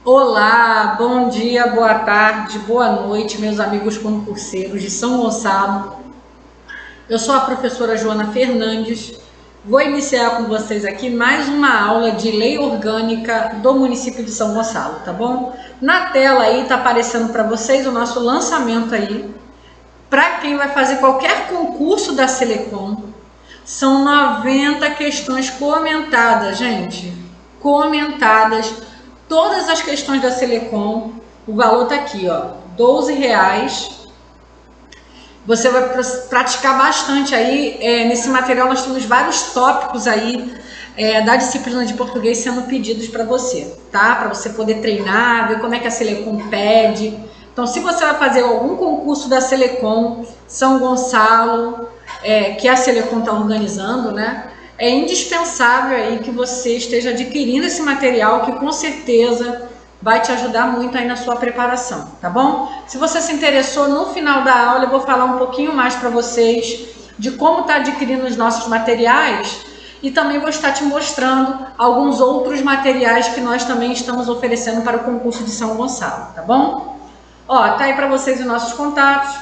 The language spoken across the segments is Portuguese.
Olá, bom dia, boa tarde, boa noite, meus amigos concurseiros de São Gonçalo. Eu sou a professora Joana Fernandes. Vou iniciar com vocês aqui mais uma aula de lei orgânica do município de São Gonçalo, tá bom? Na tela aí tá aparecendo para vocês o nosso lançamento aí. Para quem vai fazer qualquer concurso da Selecom, são 90 questões comentadas, gente. Comentadas. Todas as questões da Selecom, o valor tá aqui, ó, R$12. Você vai praticar bastante aí. Nesse material nós temos vários tópicos aí da disciplina de português sendo pedidos para você, tá? Para você poder treinar, ver como é que a Selecom pede. Então, se você vai fazer algum concurso da Selecom, São Gonçalo, que a Selecom está organizando, né? É indispensável aí que você esteja adquirindo esse material, que com certeza vai te ajudar muito aí na sua preparação, tá bom? Se você se interessou, no final da aula eu vou falar um pouquinho mais para vocês de como está adquirindo os nossos materiais e também vou estar te mostrando alguns outros materiais que nós também estamos oferecendo para o concurso de São Gonçalo, tá bom? Ó, tá aí para vocês os nossos contatos.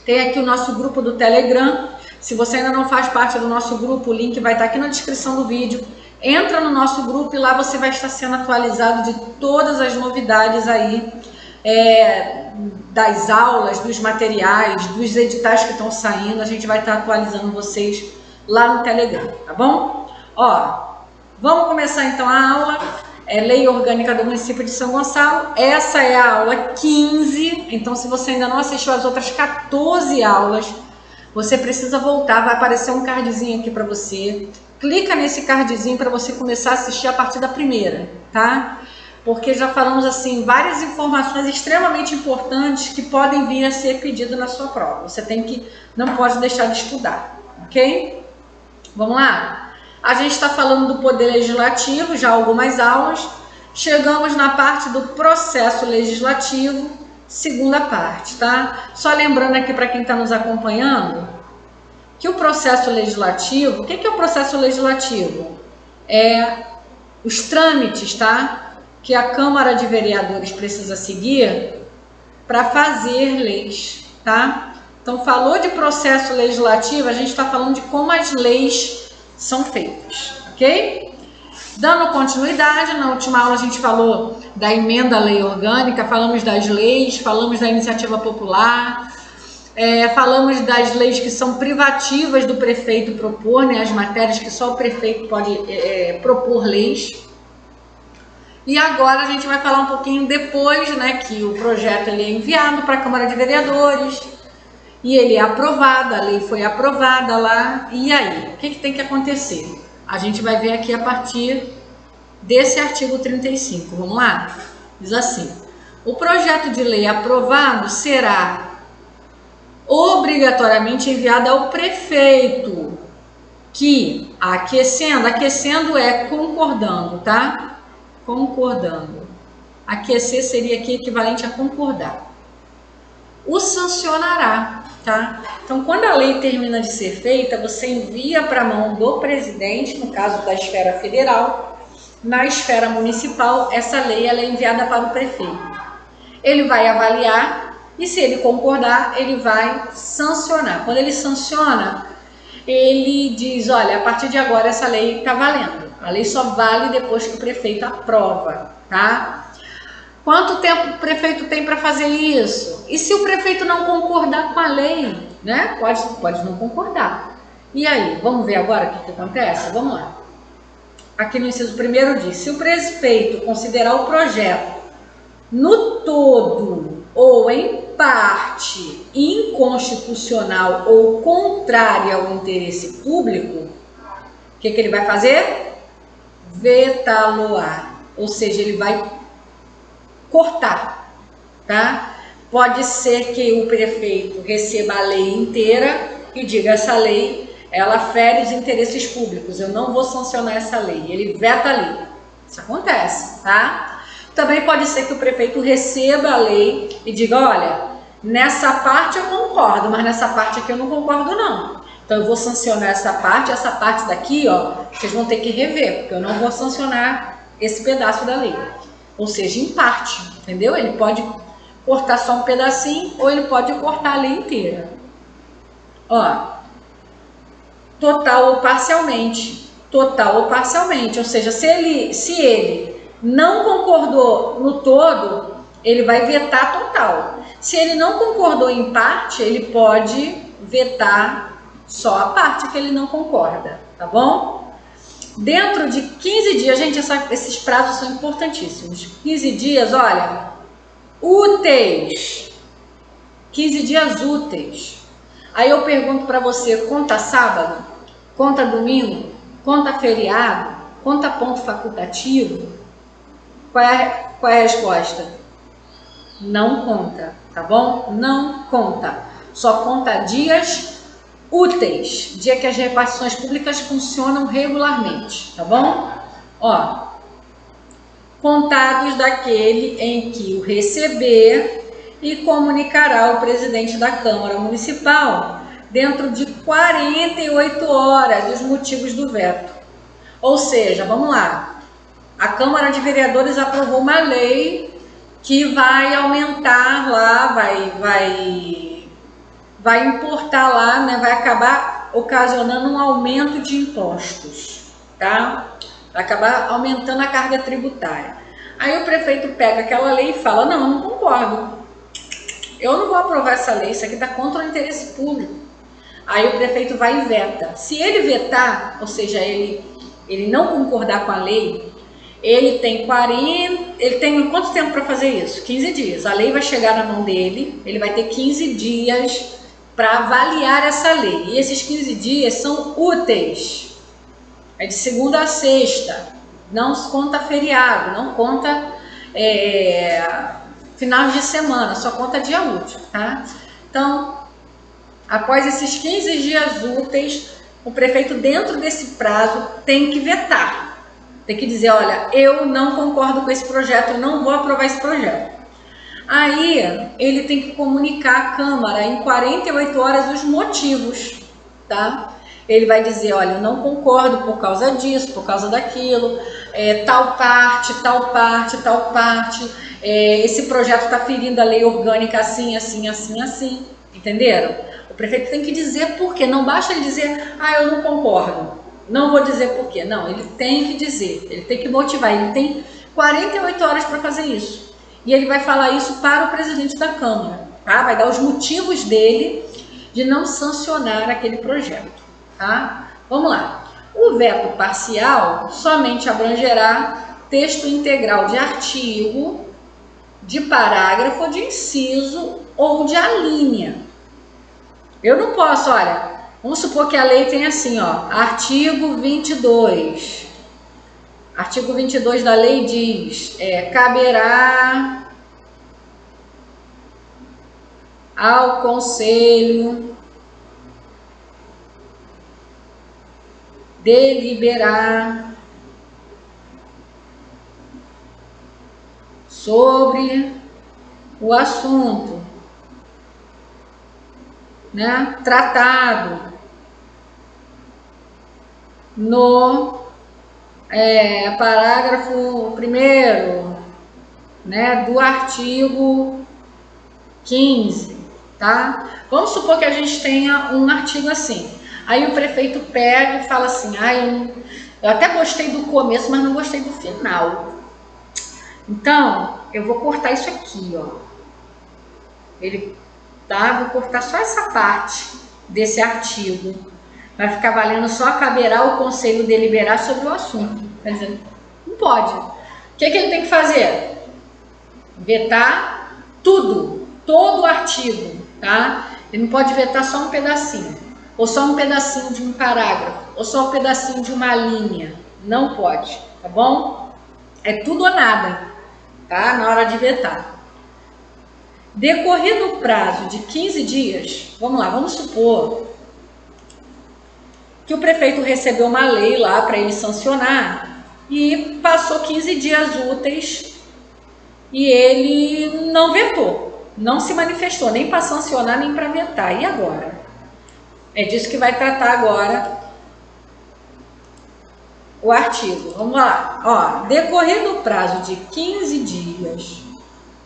Tem aqui o nosso grupo do Telegram. Se você ainda não faz parte do nosso grupo, o link vai estar aqui na descrição do vídeo. Entra no nosso grupo e lá você vai estar sendo atualizado de todas as novidades aí, das aulas, dos materiais, dos editais que estão saindo. A gente vai estar atualizando vocês lá no Telegram, tá bom? Ó, vamos começar então a aula. Lei Orgânica do Município de São Gonçalo. Essa é a aula 15. Então, se você ainda não assistiu às outras 14 aulas, você precisa voltar, vai aparecer um cardzinho aqui para você. Clica nesse cardzinho para você começar a assistir a partir da primeira, tá? Porque já falamos assim várias informações extremamente importantes que podem vir a ser pedido na sua prova. Você não pode deixar de estudar, ok? Vamos lá? A gente está falando do Poder Legislativo, já algumas aulas. Chegamos na parte do processo legislativo, segunda parte, tá? Só lembrando aqui para quem está nos acompanhando, que o processo legislativo, o que é o processo legislativo? Os trâmites, tá? Que a Câmara de Vereadores precisa seguir para fazer leis, tá? Então, falou de processo legislativo, a gente está falando de como as leis são feitas, ok? Dando continuidade, na última aula a gente falou da emenda à lei orgânica, falamos das leis, falamos da iniciativa popular, falamos das leis que são privativas do prefeito propor, né, as matérias que só o prefeito pode propor leis. E agora a gente vai falar um pouquinho depois, né, que o projeto ele é enviado para a Câmara de Vereadores e ele é aprovado, a lei foi aprovada lá, e aí? O que tem que acontecer? A gente vai ver aqui a partir desse artigo 35, vamos lá? Diz assim: o projeto de lei aprovado será obrigatoriamente enviado ao prefeito, que, aquecendo é concordando, tá? Concordando. Aquecer seria aqui equivalente a concordar. O sancionará, tá? Então, quando a lei termina de ser feita, você envia para a mão do presidente, no caso da esfera federal. Na esfera municipal, essa lei ela é enviada para o prefeito. Ele vai avaliar e, se ele concordar, ele vai sancionar. Quando ele sanciona, ele diz: olha, a partir de agora essa lei está valendo. A lei só vale depois que o prefeito aprova, tá? Quanto tempo o prefeito tem para fazer isso? E se o prefeito não concordar com a lei, né? Pode não concordar. E aí, vamos ver agora o que acontece? Vamos lá. Aqui no inciso 1º diz: se o prefeito considerar o projeto no todo ou em parte inconstitucional ou contrária ao interesse público, o que ele vai fazer? Vetá-lo-á. Ou seja, ele vai cortar, tá? Pode ser que o prefeito receba a lei inteira e diga: essa lei, ela fere os interesses públicos, eu não vou sancionar essa lei. Ele veta a lei. Isso acontece, tá? Também pode ser que o prefeito receba a lei e diga: olha, nessa parte eu concordo, mas nessa parte aqui eu não concordo não. Então eu vou sancionar essa parte daqui, ó, vocês vão ter que rever, porque eu não vou sancionar esse pedaço da lei. ou seja, em parte, entendeu? Ele pode cortar só um pedacinho ou ele pode cortar a lei inteira. Ó, total ou parcialmente, ou seja, se ele não concordou no todo, ele vai vetar total. Se ele não concordou em parte, ele pode vetar só a parte que ele não concorda, tá bom? Dentro de 15 dias, gente, esses prazos são importantíssimos. 15 dias, olha, úteis. 15 dias úteis. Aí eu pergunto para você, conta sábado? Conta domingo? Conta feriado? Conta ponto facultativo? Qual é a resposta? Não conta, tá bom? Não conta. Só conta dias úteis, dia que as repartições públicas funcionam regularmente, tá bom? Ó, contados daquele em que o receber e comunicará ao presidente da Câmara Municipal dentro de 48 horas os motivos do veto. Ou seja, vamos lá, a Câmara de Vereadores aprovou uma lei que vai aumentar lá, vai importar lá, né, vai acabar ocasionando um aumento de impostos, tá? Vai acabar aumentando a carga tributária. Aí o prefeito pega aquela lei e fala, não, eu não concordo. Eu não vou aprovar essa lei, isso aqui está contra o interesse público. Aí o prefeito vai e veta. Se ele vetar, ou seja, ele não concordar com a lei, ele tem quanto tempo para fazer isso? 15 dias. A lei vai chegar na mão dele, ele vai ter 15 dias para avaliar essa lei. E esses 15 dias são úteis. É de segunda a sexta. Não conta feriado, não conta final de semana, só conta dia útil, tá? Então, após esses 15 dias úteis, o prefeito, dentro desse prazo, tem que vetar. Tem que dizer, olha, eu não concordo com esse projeto, eu não vou aprovar esse projeto. Aí, ele tem que comunicar à Câmara em 48 horas os motivos, tá? Ele vai dizer, olha, eu não concordo por causa disso, por causa daquilo, tal parte, esse projeto está ferindo a lei orgânica assim, assim, assim, assim, entenderam? O prefeito tem que dizer por quê, não basta ele dizer, eu não concordo, não vou dizer por quê, não, ele tem que dizer, ele tem que motivar, ele tem 48 horas para fazer isso, e ele vai falar isso para o presidente da Câmara, tá? Vai dar os motivos dele de não sancionar aquele projeto, tá? Vamos lá. O veto parcial somente abrangerá texto integral de artigo, de parágrafo, de inciso ou de alínea. Eu não posso, olha, vamos supor que a lei tem assim, ó, artigo 22. Artigo 22 da lei diz, caberá ao Conselho deliberar sobre o assunto, né, tratado no parágrafo 1º, né, do artigo 15, tá? Vamos supor que a gente tenha um artigo assim. Aí o prefeito pega e fala assim, eu até gostei do começo, mas não gostei do final. Então, eu vou cortar isso aqui, ó. Vou cortar só essa parte desse artigo. Vai ficar valendo só caberá o Conselho deliberar sobre o assunto. Quer dizer, não pode. O que ele tem que fazer? Vetar tudo, todo o artigo, tá? Ele não pode vetar só um pedacinho, ou só um pedacinho de um parágrafo, ou só um pedacinho de uma linha. Não pode, tá bom? É tudo ou nada, tá? Na hora de vetar. Decorrido o prazo de 15 dias, vamos lá, vamos supor que o prefeito recebeu uma lei lá para ele sancionar e passou 15 dias úteis e ele não vetou, não se manifestou, nem para sancionar, nem para vetar. E agora? É disso que vai tratar agora o artigo. Vamos lá. Ó, decorrido o prazo de 15 dias,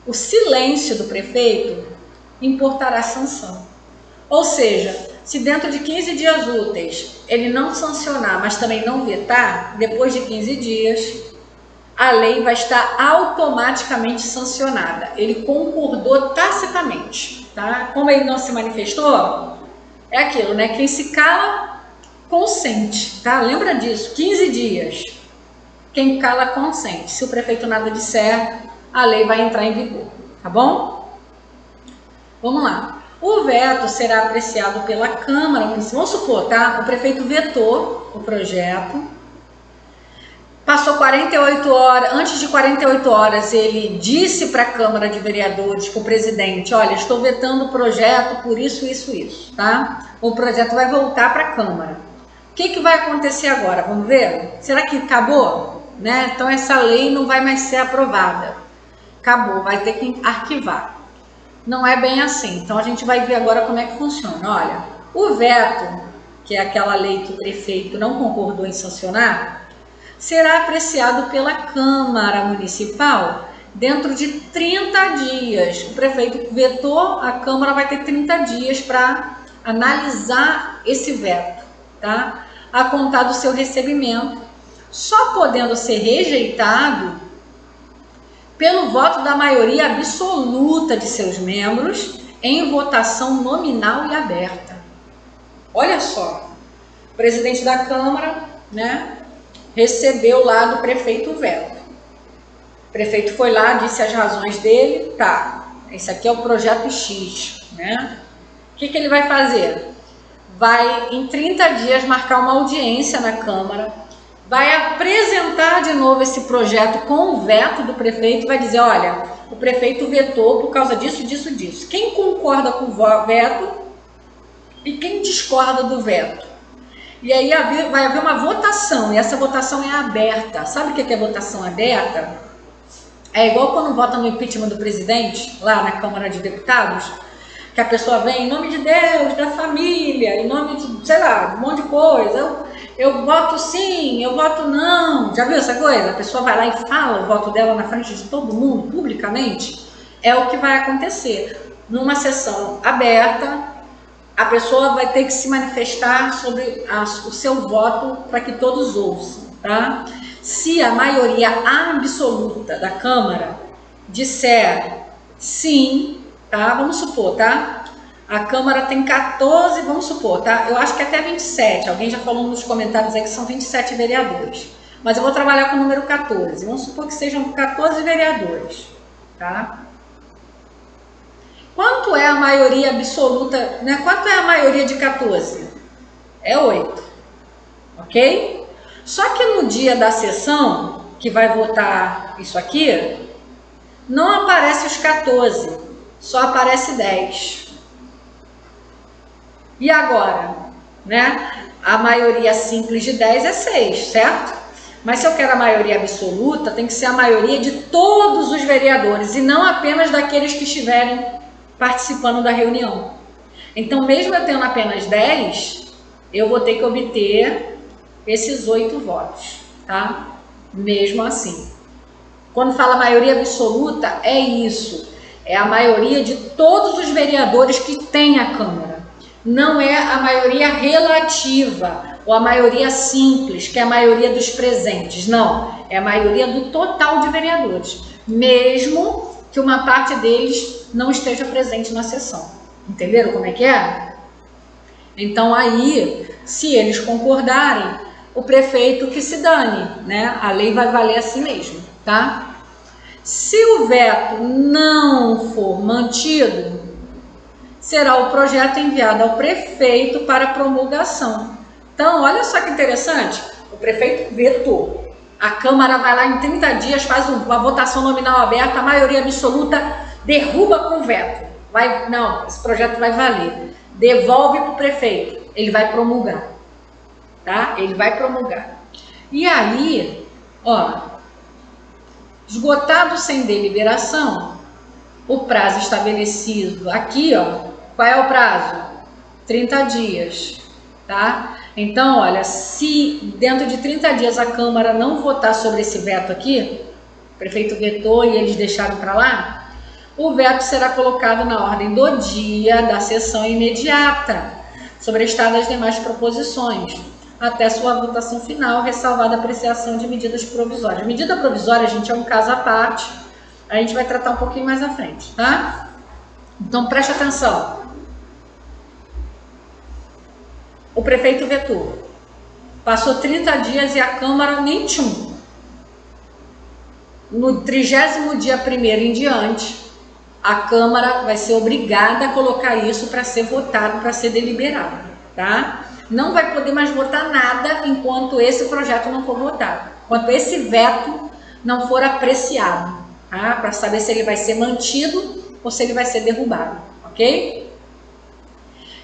o silêncio do prefeito importará sanção. Ou seja, se dentro de 15 dias úteis ele não sancionar, mas também não vetar, depois de 15 dias, a lei vai estar automaticamente sancionada. Ele concordou tacitamente, tá? Como ele não se manifestou, é aquilo, né? Quem se cala, consente, tá? Lembra disso, 15 dias. Quem cala, consente. Se o prefeito nada disser, a lei vai entrar em vigor, tá bom? Vamos lá. O veto será apreciado pela Câmara Municipal. Vamos supor, tá? O prefeito vetou o projeto, passou 48 horas, antes de 48 horas, ele disse para a Câmara de Vereadores, para o presidente, olha, estou vetando o projeto por isso, tá? O projeto vai voltar para a Câmara. O que vai acontecer agora? Vamos ver? Será que acabou? Né? Então, essa lei não vai mais ser aprovada. Acabou, vai ter que arquivar. Não é bem assim. Então, a gente vai ver agora como é que funciona. Olha, o veto, que é aquela lei que o prefeito não concordou em sancionar, será apreciado pela Câmara Municipal dentro de 30 dias. O prefeito vetou, a Câmara vai ter 30 dias para analisar esse veto, tá? A contar do seu recebimento, só podendo ser rejeitado pelo voto da maioria absoluta de seus membros em votação nominal e aberta. Olha só, o presidente da Câmara, né, recebeu lá do prefeito o veto. O prefeito foi lá, disse as razões dele, tá, esse aqui é o projeto X, né? O que ele vai fazer? Vai, em 30 dias, marcar uma audiência na Câmara, vai apresentar de novo esse projeto com o veto do prefeito, vai dizer, olha, o prefeito vetou por causa disso, disso, disso. Quem concorda com o veto e quem discorda do veto? E aí vai haver uma votação, e essa votação é aberta. Sabe o que é votação aberta? É igual quando vota no impeachment do presidente, lá na Câmara de Deputados, que a pessoa vem em nome de Deus, da família, em nome de, sei lá, um monte de coisa. Eu voto sim, eu voto não. Já viu essa coisa? A pessoa vai lá e fala o voto dela na frente de todo mundo, publicamente. É o que vai acontecer. Numa sessão aberta, a pessoa vai ter que se manifestar sobre o seu voto para que todos ouçam, tá? Se a maioria absoluta da Câmara disser sim, tá? Vamos supor, tá? A Câmara tem 14, vamos supor, tá? Eu acho que até 27. Alguém já falou nos comentários aí que são 27 vereadores. Mas eu vou trabalhar com o número 14. Vamos supor que sejam 14 vereadores, tá? Quanto é a maioria absoluta, né? Quanto é a maioria de 14? É 8, ok? Só que no dia da sessão, que vai votar isso aqui, não aparece os 14, só aparece 10. E agora, né? A maioria simples de 10 é 6, certo? Mas se eu quero a maioria absoluta, tem que ser a maioria de todos os vereadores, e não apenas daqueles que estiverem participando da reunião. Então, mesmo eu tendo apenas 10, eu vou ter que obter esses 8 votos, tá? Mesmo assim. Quando fala maioria absoluta, é isso. É a maioria de todos os vereadores que tem a Câmara. Não é a maioria relativa ou a maioria simples, que é a maioria dos presentes. Não, é a maioria do total de vereadores. Mesmo que uma parte deles não esteja presente na sessão. Entenderam como é que é? Então aí, se eles concordarem, o prefeito que se dane, né? A lei vai valer assim mesmo, tá? Se o veto não for mantido, será o projeto enviado ao prefeito para promulgação. Então, olha só que interessante, o prefeito vetou. A Câmara vai lá em 30 dias, faz uma votação nominal aberta, a maioria absoluta derruba com o veto. Não, esse projeto vai valer. Devolve para o prefeito, ele vai promulgar. Tá? Ele vai promulgar. E aí, ó, esgotado sem deliberação, o prazo estabelecido aqui, ó, qual é o prazo? 30 dias, tá? Então, olha, se dentro de 30 dias a Câmara não votar sobre esse veto aqui, o prefeito vetou e eles deixaram para lá, o veto será colocado na ordem do dia da sessão imediata, sobrestadas as demais proposições, até sua votação final, ressalvada a apreciação de medidas provisórias. Medida provisória, gente, é um caso à parte, a gente vai tratar um pouquinho mais à frente, tá? Então, preste atenção. O prefeito vetou. Passou 30 dias e a Câmara nem tchum. No 30º dia 1º em diante, a Câmara vai ser obrigada a colocar isso para ser votado, para ser deliberado, tá? Não vai poder mais votar nada enquanto esse projeto não for votado, enquanto esse veto não for apreciado, tá? Para saber se ele vai ser mantido ou se ele vai ser derrubado, ok?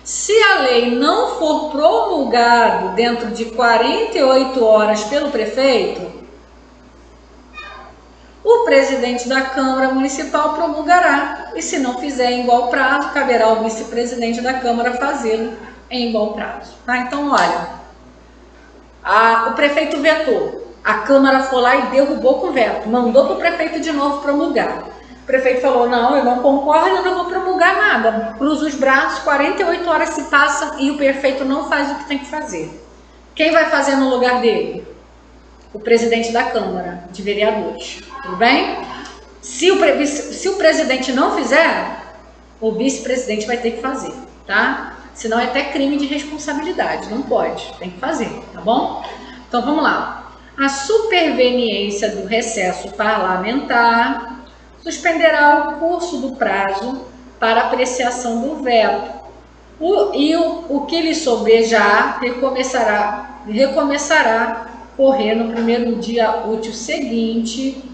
Se a lei não for promulgada dentro de 48 horas pelo prefeito, o presidente da Câmara Municipal promulgará, e se não fizer em igual prazo, caberá ao vice-presidente da Câmara fazê-lo em igual prazo. Tá? Então, olha, o prefeito vetou, a Câmara foi lá e derrubou com o veto, mandou para o prefeito de novo promulgar. O prefeito falou, não, eu não concordo, eu não vou promulgar nada. Cruza os braços, 48 horas se passam e o prefeito não faz o que tem que fazer. Quem vai fazer no lugar dele? O presidente da Câmara de Vereadores, tudo bem? Se o presidente não fizer, o vice-presidente vai ter que fazer, tá? Senão é até crime de responsabilidade, não pode, tem que fazer, tá bom? Então vamos lá. A superveniência do recesso parlamentar suspenderá o curso do prazo para apreciação do veto. O que lhe sobejar recomeçará correr no primeiro dia útil seguinte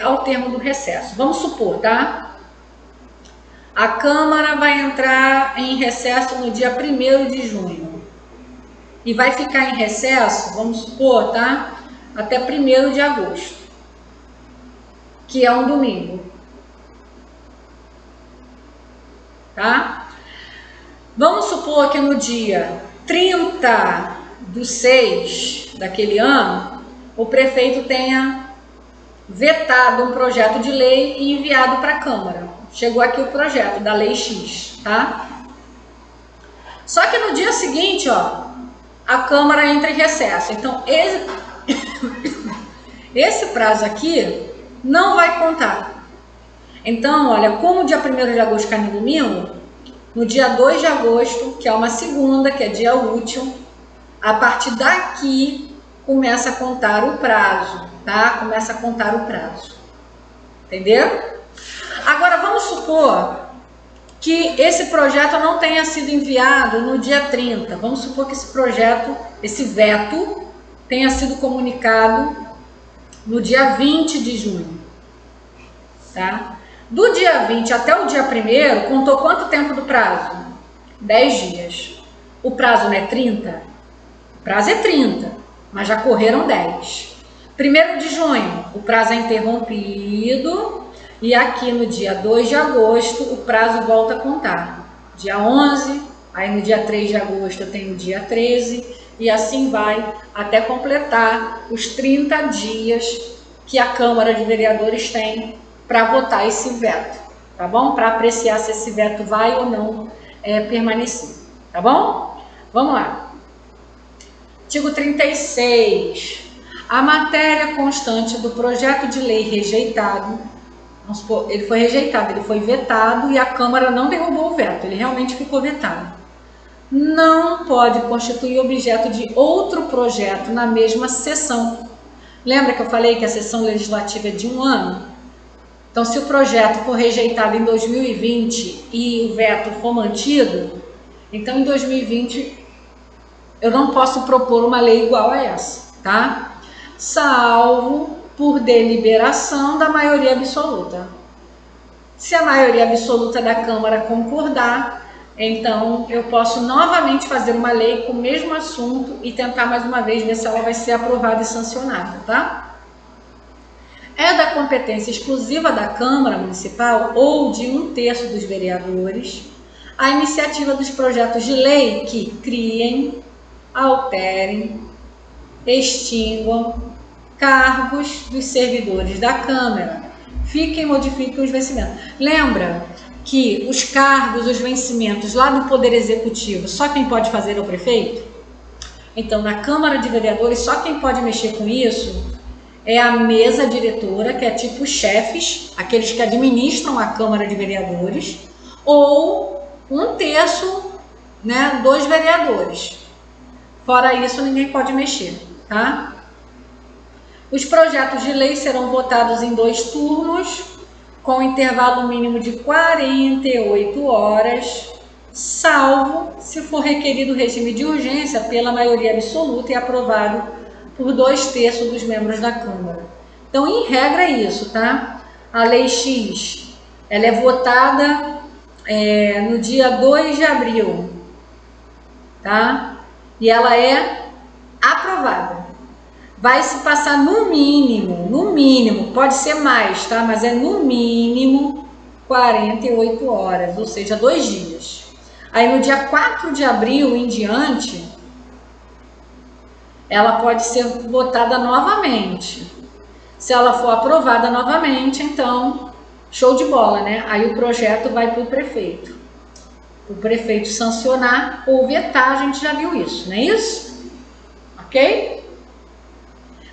ao termo do recesso. Vamos supor, tá? A Câmara vai entrar em recesso no dia 1º de junho e vai ficar em recesso, vamos supor, tá? Até 1º de agosto, que é um domingo, tá? Vamos supor que no dia 30/6 daquele ano, o prefeito tenha vetado um projeto de lei e enviado para a Câmara. Chegou aqui o projeto da Lei X, tá? Só que no dia seguinte, ó, a Câmara entra em recesso. Então, esse prazo aqui não vai contar. Então, olha, como o dia 1º de agosto cai no domingo, no dia 2 de agosto, que é uma segunda, que é dia útil, a partir daqui começa a contar o prazo, tá? Começa a contar o prazo. Entendeu? Agora, vamos supor que esse projeto não tenha sido enviado no dia 30. Vamos supor que esse veto, tenha sido comunicado no dia 20 de junho, tá? Do dia 20 até o dia 1º, contou quanto tempo do prazo? 10 dias. O prazo não é 30? O prazo é 30, mas já correram 10. 1º de junho, o prazo é interrompido e aqui no dia 2 de agosto o prazo volta a contar. Dia 11, aí no dia 3 de agosto eu tenho o dia 13 e assim vai até completar os 30 dias que a Câmara de Vereadores tem para votar esse veto, tá bom? Para apreciar se esse veto vai ou não permanecer, tá bom? Vamos lá. Artigo 36. A matéria constante do projeto de lei rejeitado, vamos supor, ele foi rejeitado, ele foi vetado e a Câmara não derrubou o veto, ele realmente ficou vetado. Não pode constituir objeto de outro projeto na mesma sessão. Lembra que eu falei que a sessão legislativa é de 1 ano? Então, se o projeto for rejeitado em 2020 e o veto for mantido, então em 2020 eu não posso propor uma lei igual a essa, tá? Salvo por deliberação da maioria absoluta. Se a maioria absoluta da Câmara concordar, então eu posso novamente fazer uma lei com o mesmo assunto e tentar mais uma vez ver se ela vai ser aprovada e sancionada, tá? É da competência exclusiva da Câmara Municipal ou de 1/3 dos vereadores a iniciativa dos projetos de lei que criem, alterem, extinguam cargos dos servidores da Câmara. Fiquem e modifiquem os vencimentos. Lembra que os cargos, os vencimentos lá do Poder Executivo, só quem pode fazer é o prefeito? Então, na Câmara de Vereadores, só quem pode mexer com isso é a mesa diretora, que é tipo chefes, aqueles que administram a Câmara de Vereadores, ou 1/3, né, dos vereadores. Fora isso, ninguém pode mexer, tá? Os projetos de lei serão votados em 2 turnos, com intervalo mínimo de 48 horas, salvo se for requerido regime de urgência pela maioria absoluta e aprovado por 2/3 dos membros da Câmara. Então, em regra é isso, tá? A Lei X, ela é votada no dia 2 de abril, tá? E ela é aprovada. Vai se passar no mínimo, pode ser mais, tá? Mas é no mínimo 48 horas, ou seja, 2 dias. Aí no dia 4 de abril em diante, ela pode ser votada novamente. Se ela for aprovada novamente, então, show de bola, né? Aí o projeto vai para o prefeito. O prefeito sancionar ou vetar, a gente já viu isso, não é isso? Ok?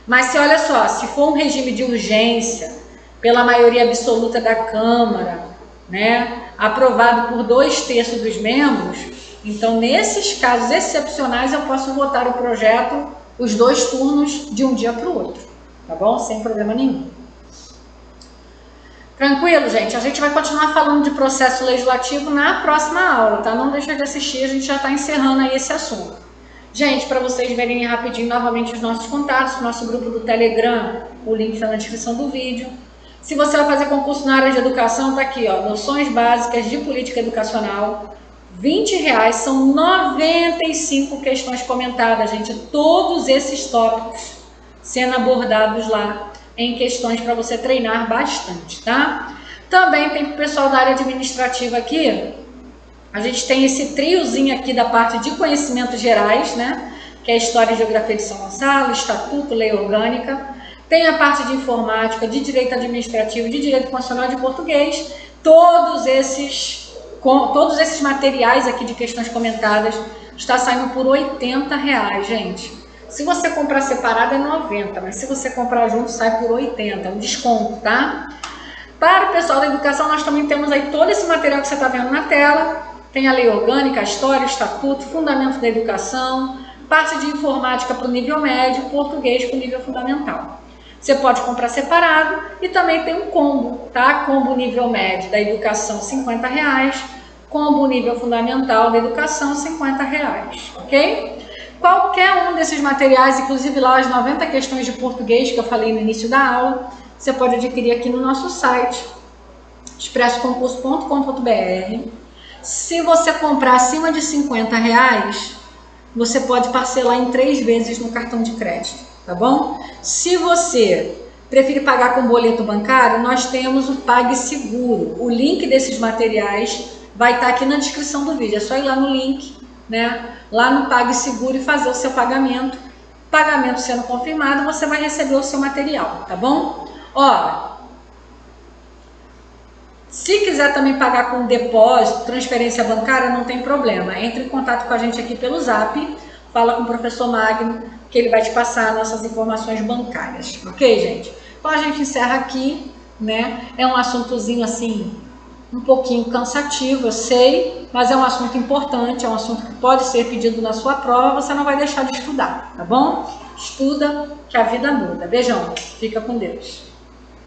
Mas se olha só, se for um regime de urgência, pela maioria absoluta da Câmara, né, aprovado por 2/3 dos membros, então nesses casos excepcionais eu posso votar o projeto os 2 turnos de um dia para o outro, tá bom? Sem problema nenhum. Tranquilo, gente? A gente vai continuar falando de processo legislativo na próxima aula, tá? Não deixa de assistir, a gente já está encerrando aí esse assunto. Gente, para vocês verem rapidinho novamente os nossos contatos, nosso grupo do Telegram, o link está na descrição do vídeo. Se você vai fazer concurso na área de educação, tá aqui, ó, noções básicas de política educacional, R$20, são 95 questões comentadas, gente, todos esses tópicos sendo abordados lá em questões para você treinar bastante, tá? Também tem para o pessoal da área administrativa aqui, a gente tem esse triozinho aqui da parte de conhecimentos gerais, né? Que é História e Geografia de São Gonçalo, Estatuto, Lei Orgânica. Tem a parte de Informática, de Direito Administrativo, de Direito Constitucional e de Português. Todos esses materiais aqui de questões comentadas está saindo por R$80, gente. Se você comprar separado é 90, mas se você comprar junto sai por 80, um desconto, tá? Para o pessoal da educação, nós também temos aí todo esse material que você está vendo na tela. Tem a Lei Orgânica, a História, o Estatuto, Fundamento da Educação, parte de Informática para o nível médio, Português para o nível fundamental. Você pode comprar separado e também tem um combo, tá? Combo nível médio da educação, R$50. Combo nível fundamental da educação, R$50, ok? Qualquer um desses materiais, inclusive lá as 90 questões de português que eu falei no início da aula, você pode adquirir aqui no nosso site, expressoconcurso.com.br. Se você comprar acima de R$50, você pode parcelar em 3 vezes no cartão de crédito, tá bom? Se você preferir pagar com boleto bancário, nós temos o PagSeguro. O link desses materiais vai estar aqui na descrição do vídeo. É só ir lá no link, né? Lá no PagSeguro e fazer o seu pagamento. Pagamento sendo confirmado, você vai receber o seu material, tá bom? Ó, se quiser também pagar com depósito, transferência bancária, não tem problema. Entre em contato com a gente aqui pelo Zap, fala com o professor Magno, que ele vai te passar nossas informações bancárias. Ok, gente? Então a gente encerra aqui, né? É um assuntozinho assim, um pouquinho cansativo, eu sei, mas é um assunto importante, é um assunto que pode ser pedido na sua prova, você não vai deixar de estudar, tá bom? Estuda, que a vida muda. Beijão, fica com Deus.